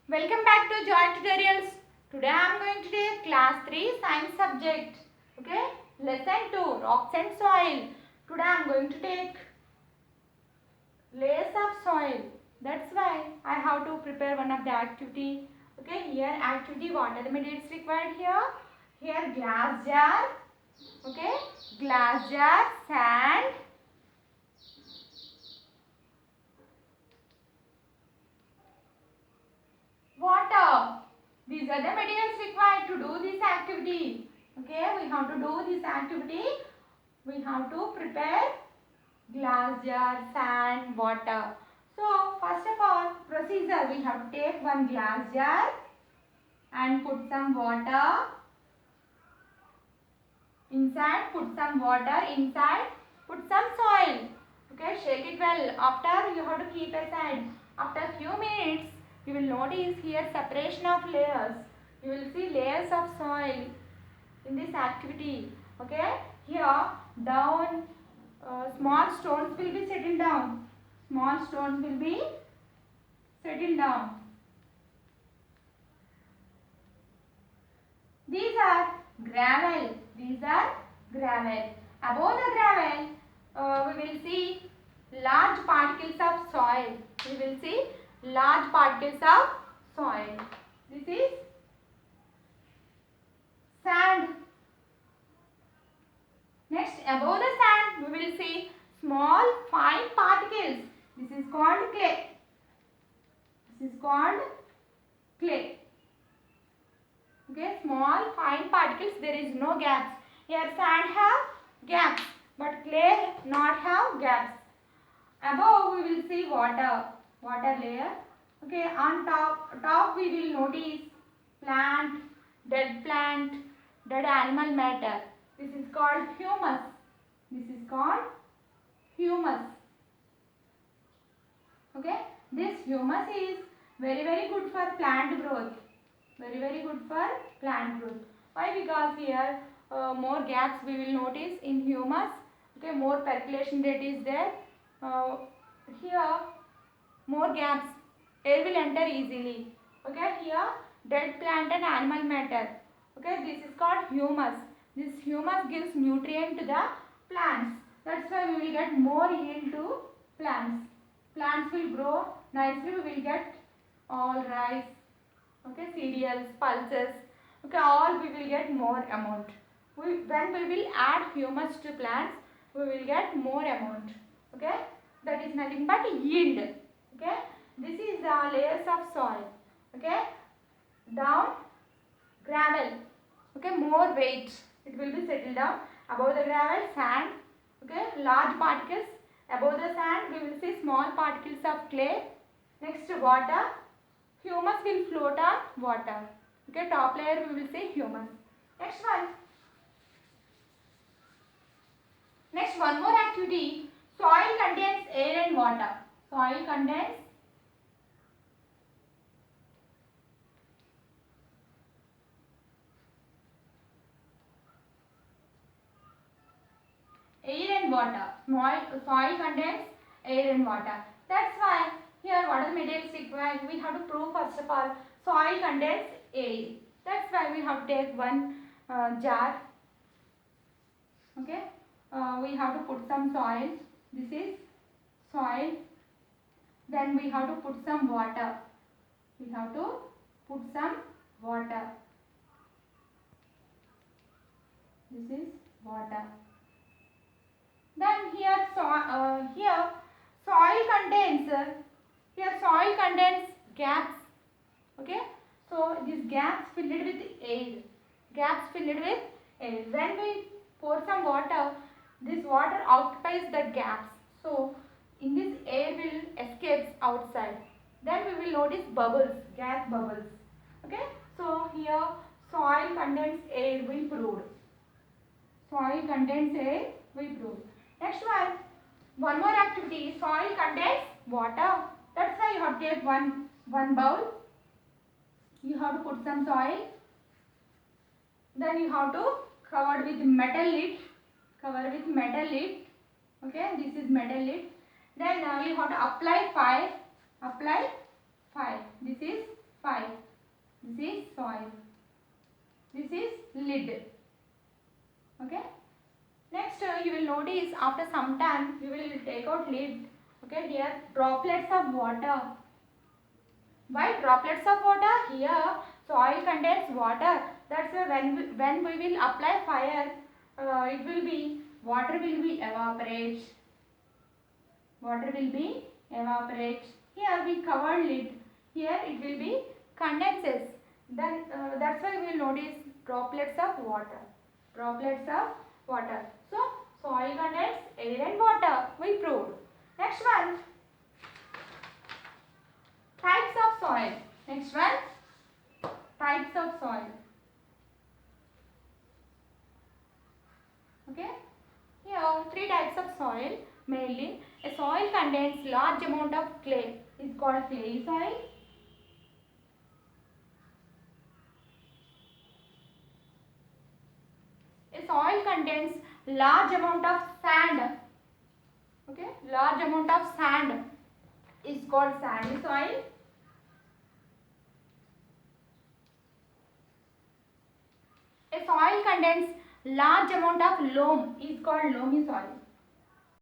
Welcome back to Joy Tutorials. Today I am going to take class 3 science subject. Okay, lesson 2 rocks and soil. Today I am going to take layers of soil. That's why I have to prepare one of the activity. Okay, here activity, what are the materials required here? Here glass jar. Okay, glass jar, sand, water. These are the materials required to do this activity. Okay, we have to do this activity. We have to prepare glass jar, sand, water. So, first of all, procedure, we have to take one glass jar and put some water inside, put some water inside, put some soil. Okay, shake it well. After, you have to keep aside. After few minutes, you will notice here separation of layers. You will see layers of soil in this activity. Okay, here down small stones will be settled down. Small stones will be settled down. These are gravel. These are gravel. Above the gravel, we will see large particles of soil. We will see large particles of soil. This is sand. Next, above the sand, we will see small fine particles. This is called clay. This is called clay. Okay, small fine particles. There is no gaps. Here sand have gaps, but clay not have gaps. Above we will see water layer. Okay, on top we will notice plant, dead animal matter. This is called humus. This is called humus. Okay, this humus is very good for plant growth. Very good for plant growth. Why? Because here more gaps we will notice in humus. Okay, more percolation rate is there. Here more gaps, air will enter easily. Okay, here dead plant and animal matter. Okay, this is called humus. This humus gives nutrient to the plants. That's why we will get more yield to plants. Plants will grow nicely. We will get all rice, okay, cereals, pulses, okay, all we will get more amount. When we will add humus to plants, we will get more amount. Okay, that is nothing but yield. Okay, this is the layers of soil. Okay, down gravel. Okay, more weight, it will be settled down. Above the gravel, sand. Okay, large particles. Above the sand, we will see small particles of clay. Next, water. Humus will float on water. Okay, top layer we will say humus. Next one. Next, one more activity. Soil contains air and water. Soil contains air and water. Soil contains air and water. That's why here what are the materials required? We have to prove first of all soil contains air. That's why we have to take one jar. Okay, we have to put some soil. This is soil. Then we have to put some water. We have to put some water. This is water. Then here soil contains gaps. Okay, so these gaps filled with air. Gaps filled with air. When we pour some water, this water occupies the gaps. So in this air will escapes outside. Then we will notice bubbles, gas bubbles. Okay, so here soil contains air, we proved. Soil contains air, we proved. Next one more activity. Soil contains water. That's why you have to take one bowl. You have to put some soil. Then you have to cover with metal lid. Cover with metal lid. Okay, this is metal lid. Then you have to apply fire. Apply fire. This is fire. after some time we will take out lid. Okay, here droplets of water. Why droplets of water? Here soil contains water. That's why when we will apply fire, it will be water will be evaporate. Water will be evaporate. Here we cover lid. Here it will be condenses. Then that's why we will notice droplets of water. Droplets of water. So soil contains air and water. We proved. Next one. Types of soil. Next one. Types of soil. Okay. Here three types of soil. Mainly, a soil contains large amount of clay. Is called clayey soil. A soil contains large amount of sand. Okay, large amount of sand is called sandy soil. A soil contains large amount of loam is called loamy soil.